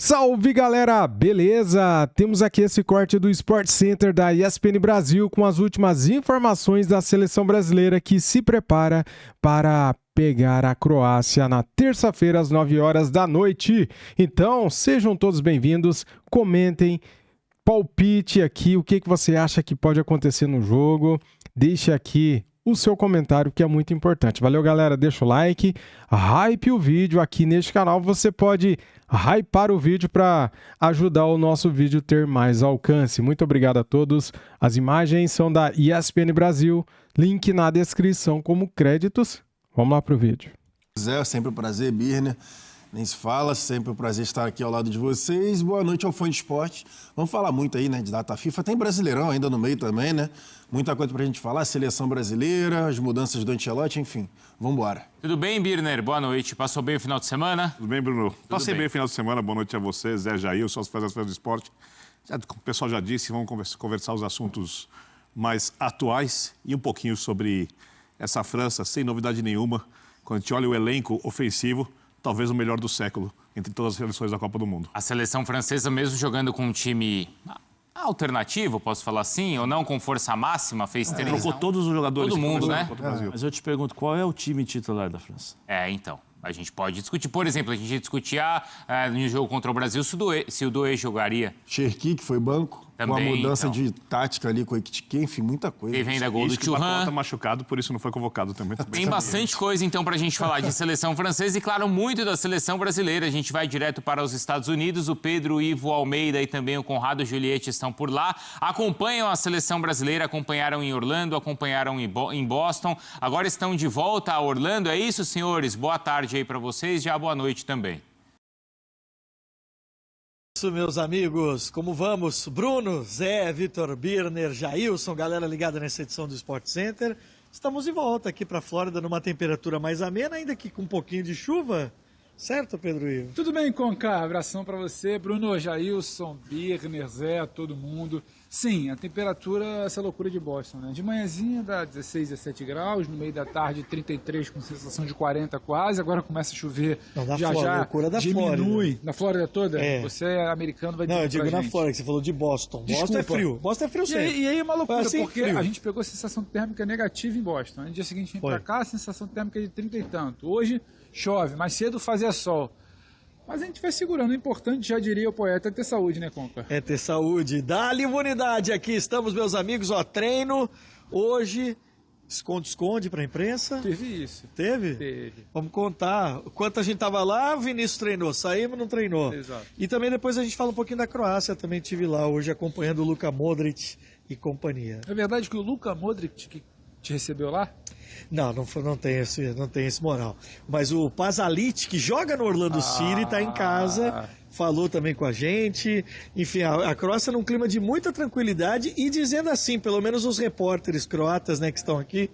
Salve galera, beleza? Temos aqui esse corte do Sport Center da ESPN Brasil com as últimas informações da seleção brasileira que se prepara para pegar a Croácia na terça-feira às 9 horas da noite. Então, sejam todos bem-vindos, comentem, palpite aqui o que você acha que pode acontecer no jogo, deixe aqui o seu comentário, que é muito importante. Valeu, galera. Deixa o like, hype o vídeo. Aqui neste canal você pode hypar o vídeo para ajudar o nosso vídeo a ter mais alcance. Muito obrigado a todos. As imagens são da ESPN Brasil. Link na descrição como créditos. Vamos lá para o vídeo. É sempre um prazer, Birner. Nem se fala, sempre um prazer estar aqui ao lado de vocês. Boa noite ao Fã de Esporte. Vamos falar muito aí, né, de data FIFA. Tem Brasileirão ainda no meio também, né? Muita coisa pra gente falar, seleção brasileira, as mudanças do Ancelotti, enfim. Vamos embora. Tudo bem, Birner? Boa noite. Passou bem o final de semana? Tudo bem, Bruno? Passei bem o final de semana. Boa noite a você, Zé Jair, só faz as fãs do esporte. O pessoal já disse, vamos conversar os assuntos mais atuais e um pouquinho sobre essa França, sem novidade nenhuma. Quando a gente olha o elenco ofensivo, talvez o melhor do século, entre todas as seleções da Copa do Mundo. A seleção francesa, mesmo jogando com um time alternativo, posso falar assim, ou não com força máxima, fez três. Trocou todos os jogadores. Todo mundo, né? Mas eu te pergunto, qual é o time titular da França? Então, a gente pode discutir. Por exemplo, a gente discutia no jogo contra o Brasil se o Doué jogaria. Cherki, que foi banco, Também, com a mudança então. de tática ali com o Ekitike, enfim, muita coisa. Teve ainda gol do Isso que o Pacó Thuram. tá machucado, por isso não foi convocado também. Tem bastante coisa, então, pra gente falar de seleção francesa e, claro, muito da seleção brasileira. A gente vai direto para os Estados Unidos. O Pedro Ivo Almeida e também o Conrado Juliette estão por lá. Acompanham a seleção brasileira, acompanharam em Orlando, acompanharam em Boston. Agora estão de volta a Orlando. É isso, senhores? Boa tarde aí pra vocês. Já boa noite também. Isso, meus amigos, como vamos? Bruno, Zé, Vitor, Birner, Jailson, galera ligada nessa edição do Sport Center. Estamos de volta aqui para a Flórida numa temperatura mais amena, ainda que com um pouquinho de chuva. Certo, Pedro Ivo? Tudo bem, Conká? Abração para você, Bruno, Jailson, Birner, Zé, todo mundo. Sim, a temperatura é essa loucura de Boston, né? De manhãzinha dá 16, 17 graus, no meio da tarde 33 com sensação de 40 quase, agora começa a chover, Não, da já Flórida, já loucura da diminui. Flórida. Na Flórida toda? É. Você é americano, vai dizer Não, eu digo pra na gente. Flórida, que você falou de Boston. Desculpa. Boston é frio. Boston é frio sempre. E aí é uma loucura, Assim, porque frio. a gente pegou a sensação térmica negativa em Boston. No dia seguinte vem Foi. pra cá, a sensação térmica é de 30 e tanto. Hoje chove, mais cedo fazia sol. Mas a gente vai segurando. O importante, já diria o poeta, é ter saúde, né, Conca? É ter saúde. Dá-lhe imunidade. Aqui estamos, meus amigos. Ó, treino hoje. Esconde-esconde para a imprensa. Teve isso. Teve? Teve. Vamos contar. Quanto a gente tava lá, o Vinícius treinou. Saímos, não treinou. Exato. E também depois a gente fala um pouquinho da Croácia. Também estive lá hoje acompanhando o Luka Modric e companhia. É verdade que o Luka Modric que te recebeu lá? Não tem esse moral. Mas o Pasalic, que joga no Orlando City, está em casa, falou também com a gente. Enfim, a Croácia num clima de muita tranquilidade e dizendo assim, pelo menos os repórteres croatas, né, que estão aqui,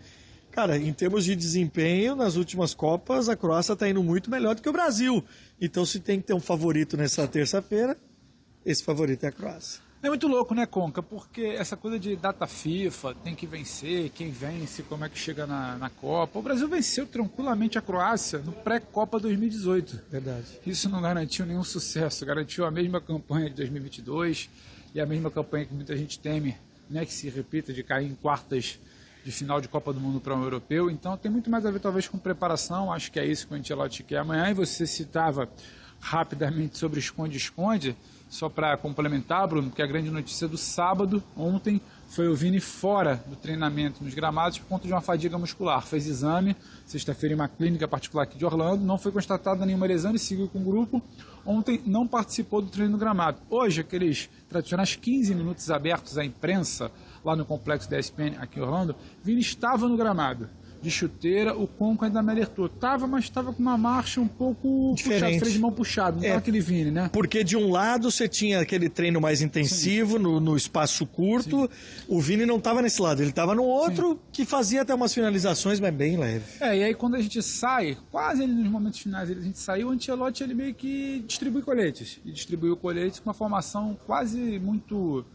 cara, em termos de desempenho, nas últimas Copas, a Croácia está indo muito melhor do que o Brasil. Então, se tem que ter um favorito nessa terça-feira, esse favorito é a Croácia. É muito louco, né, Conca? Porque essa coisa de data FIFA, tem que vencer, quem vence, como é que chega na Copa. O Brasil venceu tranquilamente a Croácia no pré-Copa 2018. Verdade. Isso não garantiu nenhum sucesso, garantiu a mesma campanha de 2022 e a mesma campanha que muita gente teme, né, que se repita, de cair em quartas de final de Copa do Mundo para um europeu. Então tem muito mais a ver talvez com preparação, acho que é isso que o Ancelotti quer amanhã. E você citava rapidamente sobre esconde-esconde, só para complementar, Bruno, que a grande notícia do sábado, ontem, foi o Vini fora do treinamento nos gramados por conta de uma fadiga muscular. Fez exame, sexta-feira, em uma clínica particular aqui de Orlando, não foi constatada nenhuma lesão, ele seguiu com o grupo. Ontem não participou do treino no gramado. Hoje, aqueles tradicionais 15 minutos abertos à imprensa, lá no complexo da ESPN, aqui em Orlando, Vini estava no gramado. De chuteira, o Conca ainda me alertou. Mas estava com uma marcha um pouco diferente. puxado, freio de mão puxado, não estava aquele Vini, né? Porque de um lado você tinha aquele treino mais intensivo, no espaço curto, sim. O Vini não estava nesse lado, ele estava no outro, sim. Que fazia até umas finalizações, mas bem leve. E aí quando a gente sai, quase ali nos momentos finais, a gente saiu, o Ancelotti ele meio que distribui coletes. E distribuiu coletes com uma formação quase muito,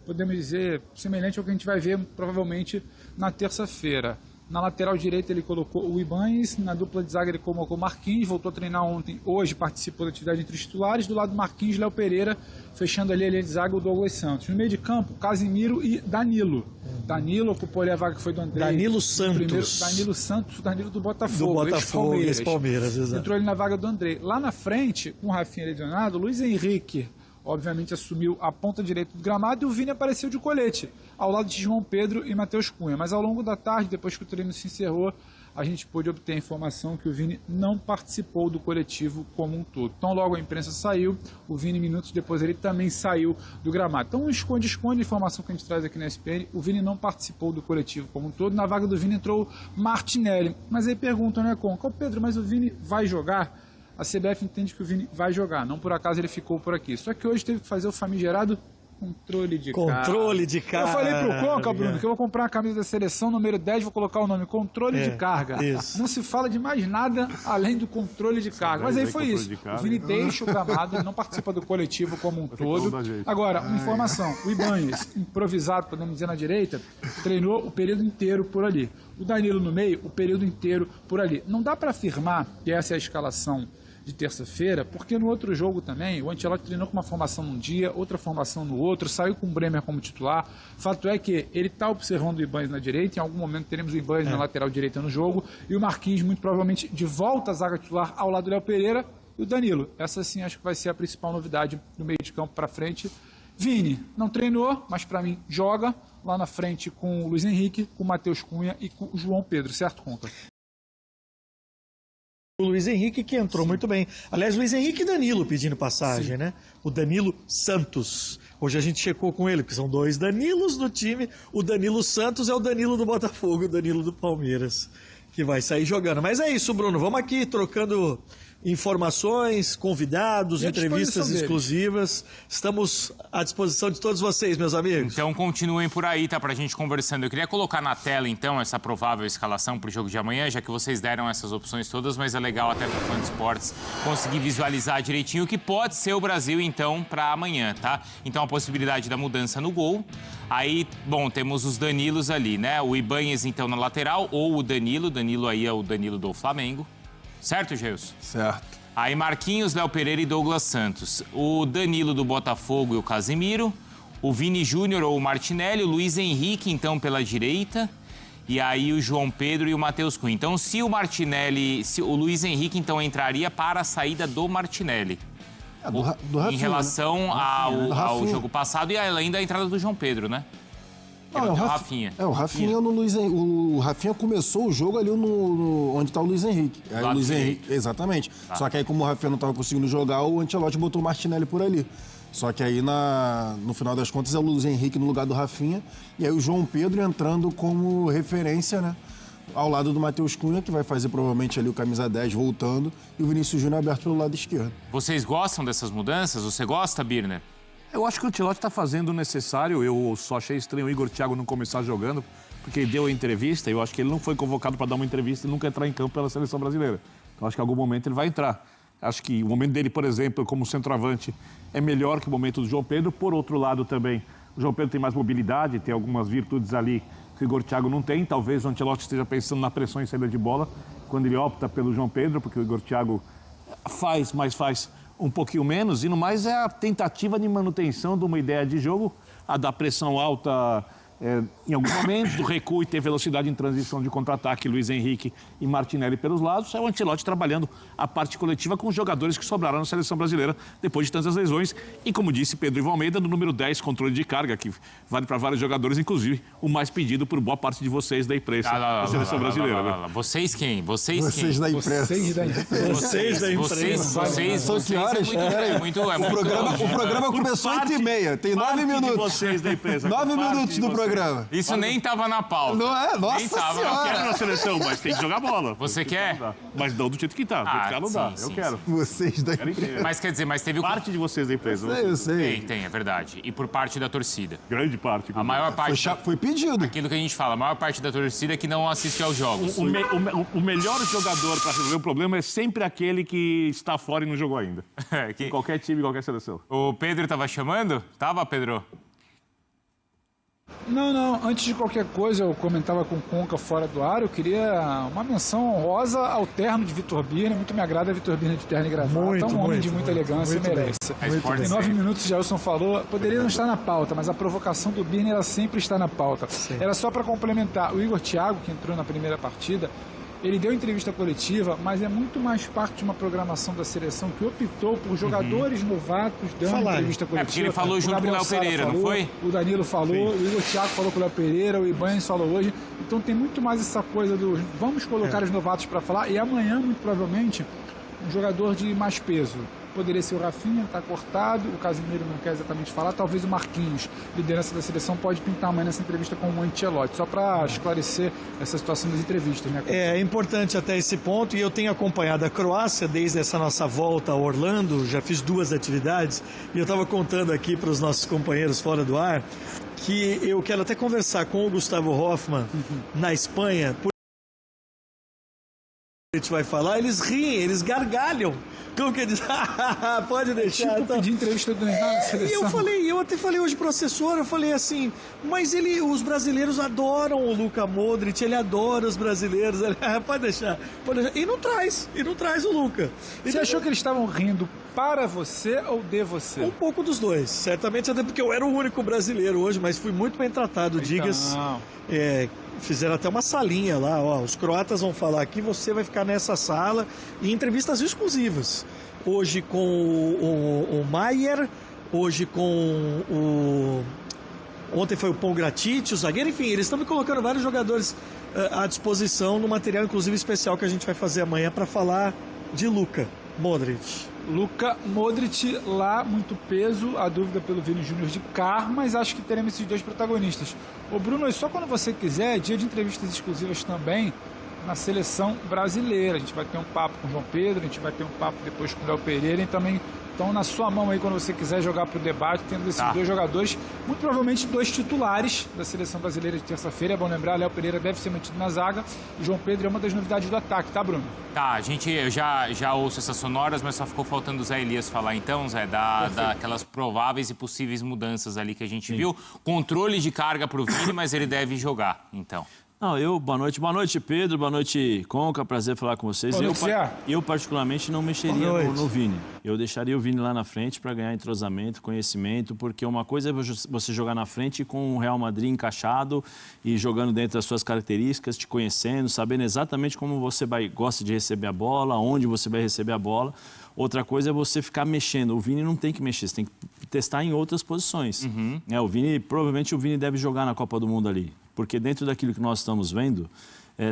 podemos dizer, semelhante ao que a gente vai ver provavelmente na terça-feira. Na lateral direita ele colocou o Ibañez, na dupla de zaga ele colocou o Marquinhos, voltou a treinar ontem, hoje participou da atividade entre os titulares, do lado do Marquinhos, Léo Pereira, fechando ali a linha de zaga o Douglas Santos. No meio de campo, Casimiro e Danilo. Danilo ocupou ali a vaga que foi do André. Danilo Santos. Primeiro, Danilo Santos, Danilo do Botafogo. Do Botafogo, ex-Palmeiras, exato. Entrou ali na vaga do André. Lá na frente, com o Rafinha lesionado, Luiz Henrique obviamente assumiu a ponta direita do gramado e o Vini apareceu de colete, ao lado de João Pedro e Matheus Cunha. Mas ao longo da tarde, depois que o treino se encerrou, a gente pôde obter a informação que o Vini não participou do coletivo como um todo. Então logo a imprensa saiu, o Vini minutos depois ele também saiu do gramado. Então esconde a informação que a gente traz aqui na SPN, o Vini não participou do coletivo como um todo, na vaga do Vini entrou o Martinelli. Mas aí perguntam, né, Conca, Pedro, mas o Vini vai jogar? A CBF entende que o Vini vai jogar, não por acaso ele ficou por aqui. Só que hoje teve que fazer o famigerado controle de carga. Controle de carga. Eu falei pro Conca, Bruno, que eu vou comprar uma camisa da seleção, número 10, vou colocar o nome controle de carga. Isso. Não se fala de mais nada além do controle de carga. Mas aí foi isso. O Vini deixa o gramado, ele não participa do coletivo como um todo. Agora, uma informação. O Ibañez, improvisado, podemos dizer, na direita, treinou o período inteiro por ali. O Danilo no meio, o período inteiro por ali. Não dá para afirmar que essa é a escalação de terça-feira, porque no outro jogo também o Ancelotti treinou com uma formação num dia, outra formação no outro, saiu com o Bremer como titular. Fato é que ele está observando o Ibañez na direita, em algum momento teremos o Ibañez na lateral direita no jogo, e o Marquinhos muito provavelmente de volta à zaga titular ao lado do Léo Pereira e o Danilo. Essa sim acho que vai ser a principal novidade no meio de campo para frente. Vini não treinou, mas para mim joga lá na frente com o Luiz Henrique, com o Matheus Cunha e com o João Pedro, certo, Conca? O Luiz Henrique que entrou muito bem. Aliás, Luiz Henrique e Danilo pedindo passagem, né? O Danilo Santos. Hoje a gente checou com ele, porque são dois Danilos no time. O Danilo Santos é o Danilo do Botafogo, o Danilo do Palmeiras, que vai sair jogando. Mas é isso, Bruno. Vamos aqui trocando informações, convidados, entrevistas exclusivas. Estamos à disposição de todos vocês, meus amigos. Então continuem por aí, tá? Pra gente conversando. Eu queria colocar na tela, então, essa provável escalação pro jogo de amanhã, já que vocês deram essas opções todas, mas é legal até pro fã de esportes conseguir visualizar direitinho o que pode ser o Brasil, então, pra amanhã, tá? Então a possibilidade da mudança no gol. Aí, bom, temos os Danilos ali, né? O Ibañez, então, na lateral, ou o Danilo. Danilo aí é o Danilo do Flamengo. Certo, Geus? Certo. Aí Marquinhos, Léo Pereira e Douglas Santos. O Danilo do Botafogo e o Casimiro. O Vini Júnior ou o Martinelli. O Luiz Henrique, então, pela direita. E aí o João Pedro e o Matheus Cunha. Então, se o Martinelli... o Luiz Henrique, então, entraria para a saída do Martinelli. Do Rafinha, em relação, né? ao jogo passado e além da entrada do João Pedro, né? Não, o Rafinha. O Rafinha no Luiz Henrique. O Rafinha começou o jogo ali onde está o Luiz Henrique. Aí o Luiz Henrique, exatamente. Tá. Só que aí, como o Rafinha não estava conseguindo jogar, o Ancelotti botou o Martinelli por ali. Só que aí, no final das contas, é o Luiz Henrique no lugar do Rafinha. E aí o João Pedro entrando como referência, né? Ao lado do Matheus Cunha, que vai fazer provavelmente ali o camisa 10 voltando. E o Vinícius Júnior aberto pelo lado esquerdo. Vocês gostam dessas mudanças? Você gosta, Birner? Eu acho que o Ancelotti está fazendo o necessário. Eu só achei estranho o Igor Thiago não começar jogando, porque ele deu a entrevista. Eu acho que ele não foi convocado para dar uma entrevista e nunca entrar em campo pela seleção brasileira. Então, acho que em algum momento ele vai entrar. Acho que o momento dele, por exemplo, como centroavante, é melhor que o momento do João Pedro. Por outro lado, também, o João Pedro tem mais mobilidade, tem algumas virtudes ali que o Igor Thiago não tem. Talvez o Ancelotti esteja pensando na pressão em saída de bola quando ele opta pelo João Pedro, porque o Igor Thiago faz um pouquinho menos, e no mais é a tentativa de manutenção de uma ideia de jogo, a da pressão alta em algum momento, do recuo e ter velocidade em transição de contra-ataque, Luiz Henrique e Martinelli pelos lados. É o Ancelotti trabalhando a parte coletiva com os jogadores que sobraram na seleção brasileira depois de tantas lesões. E como disse Pedro Ivo Almeida, no número 10, controle de carga, que vale para vários jogadores, inclusive o mais pedido por boa parte de vocês da imprensa da seleção brasileira. Vocês quem? Vocês da imprensa. Vocês da imprensa. São que horas? O programa começou às 8h30. Tem 9 minutos. Vocês da imprensa. 9 minutos do programa. Isso nem tava na pauta. Não é? Nossa nem tava. Senhora. Eu quero na seleção, mas tem que jogar bola. Você quer? Mas não do jeito que tá. Do jeito que não dá. Eu quero. Vocês da imprensa. Mas quer dizer, mas teve parte de vocês da empresa. Eu sei. Tem, é verdade. E por parte da torcida. Grande parte. A maior parte. Foi pedido. Aquilo que a gente fala, a maior parte da torcida que não assiste aos jogos. O melhor jogador para resolver o problema é sempre aquele que está fora e não jogou ainda. Em qualquer time, qualquer seleção. O Pedro estava chamando? Tava, Pedro? Não. Antes de qualquer coisa, eu comentava com o Conca fora do ar, eu queria uma menção honrosa ao terno de Vitor Birner. Muito me agrada Vitor Birner de terno e gravata. Um homem de muita elegância, merece. Em 9 minutos, Gelson falou, poderia não estar na pauta, mas a provocação do Birner, ela sempre está na pauta. Sim. Era só para complementar. O Igor Thiago, que entrou na primeira partida, ele deu entrevista coletiva, mas é muito mais parte de uma programação da seleção que optou por jogadores novatos dando entrevista coletiva. Porque ele falou junto com o Léo Pereira, não foi? O Danilo falou, o Igor Thiago falou com o Léo Pereira, o Ibanez falou hoje. Então tem muito mais essa coisa do vamos colocar os novatos para falar. E amanhã, muito provavelmente, um jogador de mais peso. Poderia ser o Rafinha, está cortado, o Casemiro não quer exatamente falar, talvez o Marquinhos, liderança da seleção, pode pintar amanhã nessa entrevista com o Ancelotti, só para esclarecer essa situação das entrevistas. Né? É importante até esse ponto, e eu tenho acompanhado a Croácia desde essa nossa volta a Orlando, já fiz 2 atividades, e eu estava contando aqui para os nossos companheiros fora do ar, que eu quero até conversar com o Gustavo Hoffmann na Espanha, a gente vai falar, eles riem, eles gargalham. Como que diz? Pode deixar. Tipo, pedir entrevista do Neymar na seleção. Eu até falei hoje pro assessor, eu falei assim, mas os brasileiros adoram o Luka Modric, ele adora os brasileiros. Pode deixar. E não traz o Luka. Você achou que eles estavam rindo para você ou de você? Um pouco dos dois, certamente, até porque eu era o único brasileiro hoje, mas fui muito bem tratado, diga-se. Fizeram até uma salinha lá, os croatas vão falar aqui, você vai ficar nessa sala, e entrevistas exclusivas. Hoje com o Maier, hoje com ontem foi o Pongracic, o zagueiro, enfim, eles estão me colocando vários jogadores à disposição no material, inclusive especial, que a gente vai fazer amanhã para falar de Luka Modric. Luka Modric lá, muito peso, a dúvida pelo Vini Júnior de Car, mas acho que teremos esses 2 protagonistas. Ô Bruno, só quando você quiser, dia de entrevistas exclusivas também na seleção brasileira. A gente vai ter um papo com o João Pedro, a gente vai ter um papo depois com o Léo Pereira e também estão na sua mão aí quando você quiser jogar para o debate, tendo esses 2 jogadores, muito provavelmente 2 titulares da seleção brasileira de terça-feira. É bom lembrar, Léo Pereira deve ser mantido na zaga e João Pedro é uma das novidades do ataque, tá, Bruno? Tá, eu já ouço essas sonoras, mas só ficou faltando o Zé Elias falar então, Zé, daquelas prováveis e possíveis mudanças ali que a gente viu. Controle de carga para o Vini, mas ele deve jogar, então. Não, boa noite, Pedro, boa noite, Conca, prazer falar com vocês. Eu particularmente não mexeria no Vini. Eu deixaria o Vini lá na frente para ganhar entrosamento, conhecimento, porque uma coisa é você jogar na frente com o Real Madrid encaixado e jogando dentro das suas características, te conhecendo, sabendo exatamente como você gosta de receber a bola, onde você vai receber a bola. Outra coisa é você ficar mexendo. O Vini não tem que mexer, você tem que testar em outras posições. Provavelmente o Vini deve jogar na Copa do Mundo ali. Porque dentro daquilo que nós estamos vendo,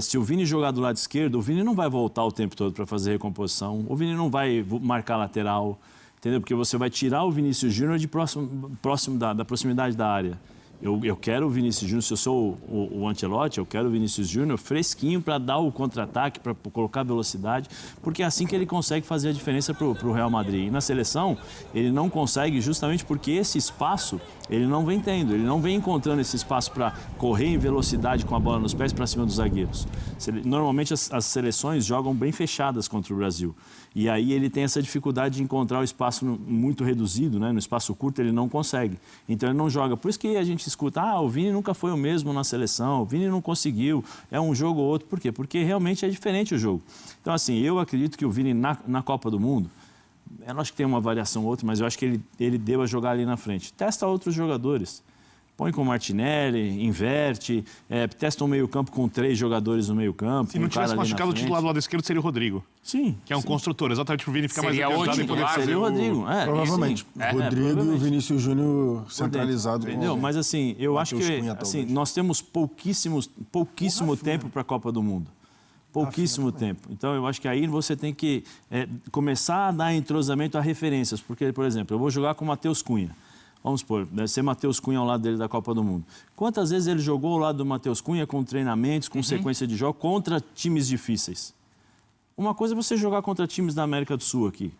se o Vini jogar do lado esquerdo, o Vini não vai voltar o tempo todo para fazer recomposição, o Vini não vai marcar lateral, entendeu? Porque você vai tirar o Vinícius Júnior de próximo da proximidade da área. Eu quero o Vinícius Júnior, se eu sou o Ancelotti, eu quero o Vinícius Júnior fresquinho para dar o contra-ataque, para colocar velocidade, porque é assim que ele consegue fazer a diferença para o Real Madrid. E na seleção, ele não consegue justamente porque esse espaço ele não vem tendo, ele não vem encontrando esse espaço para correr em velocidade com a bola nos pés para cima dos zagueiros. Normalmente as seleções jogam bem fechadas contra o Brasil. E aí ele tem essa dificuldade de encontrar o espaço muito reduzido, né? No espaço curto ele não consegue. Então ele não joga. Por isso que a gente escuta, o Vini nunca foi o mesmo na seleção, o Vini não conseguiu, é um jogo ou outro. Por quê? Porque realmente é diferente o jogo. Então assim, eu acredito que o Vini na Copa do Mundo, eu acho que tem uma variação ou outra, mas eu acho que ele deva jogar ali na frente. Testa outros jogadores. Põe com o Martinelli, inverte, testa um meio-campo com 3 jogadores no meio-campo. Se não tivesse machucado o titular do lado esquerdo, seria o Rodrigo. Sim. Que é um construtor, exatamente para o Vini ficar mais adiantado e poder fazer. Seria o Rodrigo. Provavelmente. Rodrigo e o Vinícius Júnior centralizado. Entendeu? Mas assim, eu acho que nós temos pouquíssimo tempo para a Copa do Mundo. Pouquíssimo tempo. Então, eu acho que aí você tem que começar a dar entrosamento a referências. Porque, por exemplo, eu vou jogar com o Matheus Cunha. Vamos supor, deve ser Matheus Cunha ao lado dele da Copa do Mundo. Quantas vezes ele jogou ao lado do Matheus Cunha com treinamentos, com sequência de jogo, contra times difíceis? Uma coisa é você jogar contra times da América do Sul aqui.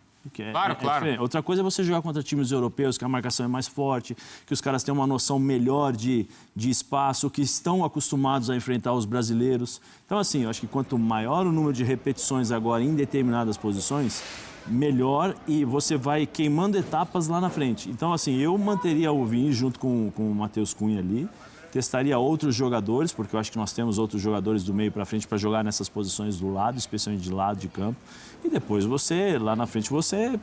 Claro. Outra coisa é você jogar contra times europeus, que a marcação é mais forte, que os caras têm uma noção melhor de espaço, que estão acostumados a enfrentar os brasileiros. Então, assim, eu acho que quanto maior o número de repetições agora em determinadas posições, melhor, e você vai queimando etapas lá na frente. Então, assim, eu manteria o Vini junto com o Matheus Cunha ali, testaria outros jogadores, porque eu acho que nós temos outros jogadores do meio para frente para jogar nessas posições do lado, especialmente de lado de campo. E depois você, lá na frente, você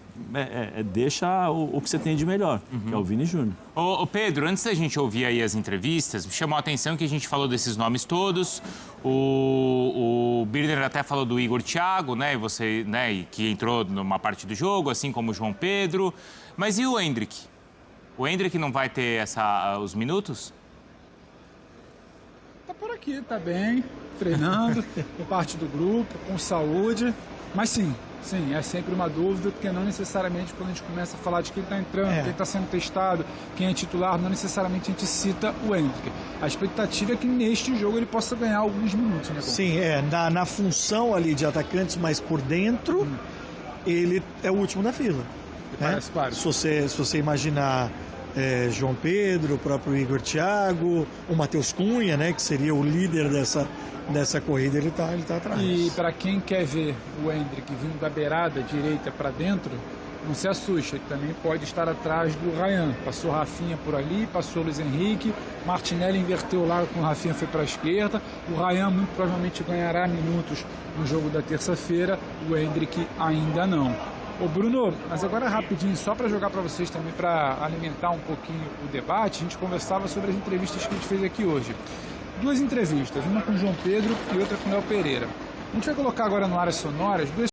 deixa o que você tem de melhor, que é o Vini Júnior. Ô Pedro, antes da gente ouvir aí as entrevistas, me chamou a atenção que a gente falou desses nomes todos. O Birner até falou do Igor Thiago, né? Você, né? Que entrou numa parte do jogo, assim como o João Pedro. Mas e o Endrick? O Endrick não vai ter os minutos? Tá por aqui, tá bem, treinando, parte do grupo, com saúde. Mas sim, é sempre uma dúvida, porque não necessariamente quando a gente começa a falar de quem está entrando, quem está sendo testado, quem é titular, não necessariamente a gente cita o Endrick. A expectativa é que neste jogo ele possa ganhar alguns minutos, né? Sim, na função ali de atacantes, mas por dentro, ele é o último da fila. Né? Parece claro. Se você imaginar João Pedro, o próprio Igor Thiago, o Matheus Cunha, né, que seria o líder dessa corrida, ele tá atrás. E para quem quer ver o Endrick vindo da beirada direita para dentro, não se assuste, ele também pode estar atrás do Ryan. Passou Rafinha por ali, passou Luiz Henrique, Martinelli inverteu o lado com o Rafinha, foi para a esquerda. O Ryan muito provavelmente ganhará minutos no jogo da terça-feira, o Endrick ainda não. Ô Bruno, mas agora rapidinho, só para jogar para vocês também, para alimentar um pouquinho o debate, a gente conversava sobre as entrevistas que a gente fez aqui hoje. 2 entrevistas, uma com o João Pedro e outra com o Léo Pereira. A gente vai colocar agora no Áreas Sonoras 2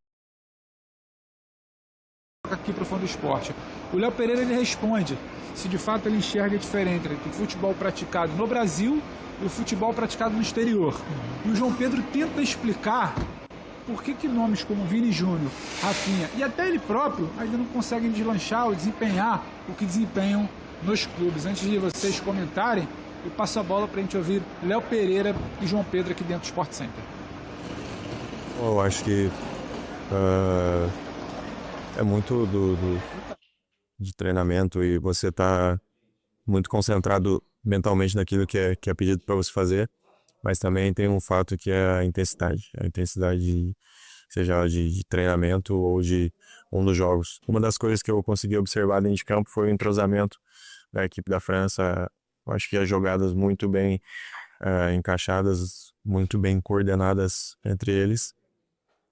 aqui para o Fã do Esporte. O Léo Pereira ele responde se de fato ele enxerga diferente entre o futebol praticado no Brasil e o futebol praticado no exterior. E o João Pedro tenta explicar por que nomes como Vini Júnior, Rafinha e até ele próprio ainda não conseguem deslanchar ou desempenhar o que desempenham nos clubes. Antes de vocês comentarem, eu passo a bola para a gente ouvir Léo Pereira e João Pedro aqui dentro do Sport Center. Eu acho que é muito de treinamento e você tá muito concentrado mentalmente naquilo que é pedido para você fazer, mas também tem um fato que é a intensidade, seja de treinamento ou de um dos jogos. Uma das coisas que eu consegui observar dentro de campo foi o entrosamento da equipe da França. Eu acho que as jogadas muito bem encaixadas, muito bem coordenadas entre eles,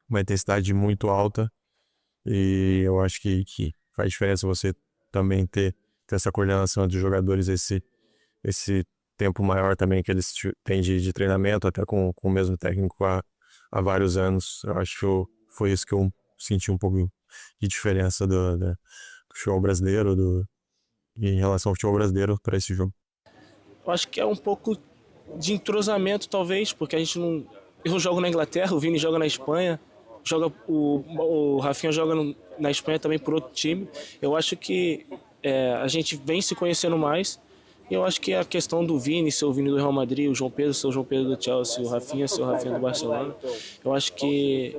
uma intensidade muito alta, e eu acho que faz diferença você também ter essa coordenação entre os jogadores, esse tempo maior também que eles têm de treinamento, até com o mesmo técnico há vários anos. Eu acho que foi isso que eu senti um pouco de diferença do futebol brasileiro, em relação ao futebol brasileiro para esse jogo. Eu acho que é um pouco de entrosamento, talvez, porque a gente não... Eu jogo na Inglaterra, o Vini joga na Espanha, o Rafinha joga na Espanha também por outro time. Eu acho que a gente vem se conhecendo mais. E eu acho que a questão do Vini ser o Vini do Real Madrid, o João Pedro ser o João Pedro do Chelsea, o Rafinha ser o Rafinha do Barcelona, eu acho que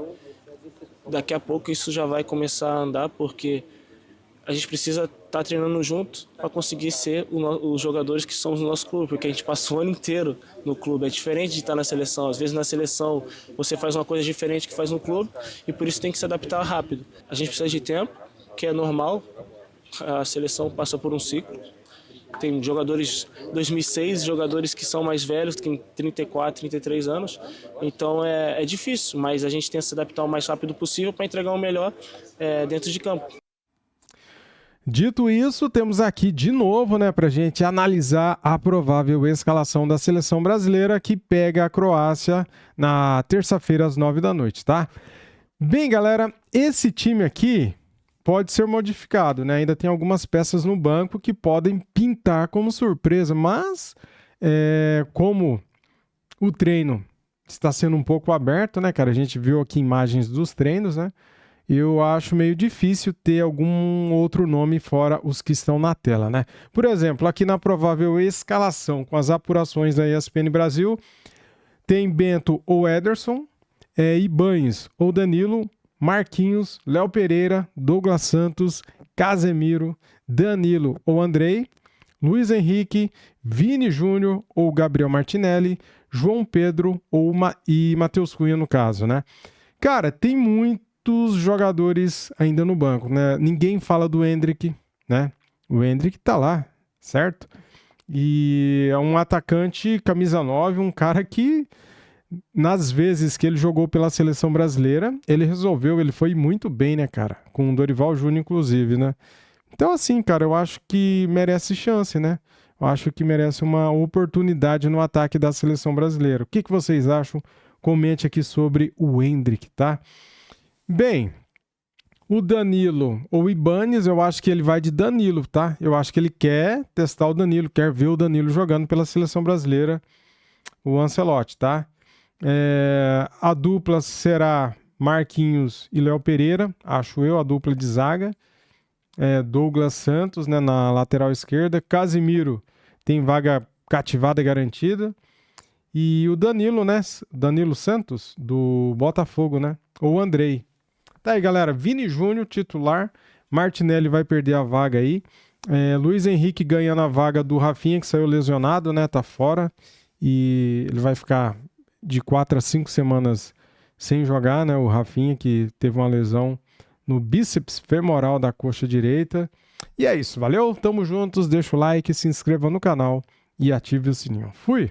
daqui a pouco isso já vai começar a andar, porque a gente precisa estar treinando junto para conseguir ser os jogadores que somos no nosso clube, porque a gente passa o ano inteiro no clube. É diferente de estar na seleção. Às vezes na seleção você faz uma coisa diferente que faz no clube e por isso tem que se adaptar rápido. A gente precisa de tempo, que é normal. A seleção passa por um ciclo. Tem jogadores 2006, jogadores que são mais velhos, que têm 34, 33 anos. Então é difícil, mas a gente tem que se adaptar o mais rápido possível para entregar o melhor dentro de campo. Dito isso, temos aqui de novo, né, para a gente analisar a provável escalação da seleção brasileira que pega a Croácia na terça-feira às 9 da noite, tá? Bem, galera, esse time aqui pode ser modificado, né? Ainda tem algumas peças no banco que podem pintar como surpresa, mas como o treino está sendo um pouco aberto, né, cara? A gente viu aqui imagens dos treinos, né? Eu acho meio difícil ter algum outro nome fora os que estão na tela, né? Por exemplo, aqui na provável escalação com as apurações da ESPN Brasil, tem Bento ou Ederson, Ibañez ou Danilo, Marquinhos, Léo Pereira, Douglas Santos, Casemiro, Danilo ou Andrei, Luiz Henrique, Vini Júnior ou Gabriel Martinelli, João Pedro e Matheus Cunha no caso, né? Cara, tem muitos jogadores ainda no banco, né? Ninguém fala do Endrick, né? O Endrick tá lá, certo? E é um atacante camisa 9, um cara que, nas vezes que ele jogou pela seleção brasileira, ele resolveu, ele foi muito bem, né, cara? Com o Dorival Júnior, inclusive, né? Então, assim, cara, eu acho que merece chance, né? Eu acho que merece uma oportunidade no ataque da seleção brasileira. O que vocês acham? Comente aqui sobre o Endrick, tá? Bem, o Danilo ou Ibanes, eu acho que ele vai de Danilo, tá? Eu acho que ele quer testar o Danilo, quer ver o Danilo jogando pela seleção brasileira, o Ancelotti, tá? A dupla será Marquinhos e Léo Pereira, acho eu, a dupla de zaga. Douglas Santos, né, na lateral esquerda. Casimiro tem vaga cativada garantida. E o Danilo, né? Danilo Santos, do Botafogo, né? Ou Andrei. Tá aí, galera. Vini Júnior, titular. Martinelli vai perder a vaga aí. Luiz Henrique ganhando a vaga do Rafinha, que saiu lesionado, né? Tá fora. E ele vai ficar de 4 a 5 semanas sem jogar, né? O Rafinha, que teve uma lesão no bíceps femoral da coxa direita. E é isso, valeu? Tamo juntos, deixa o like, se inscreva no canal e ative o sininho. Fui!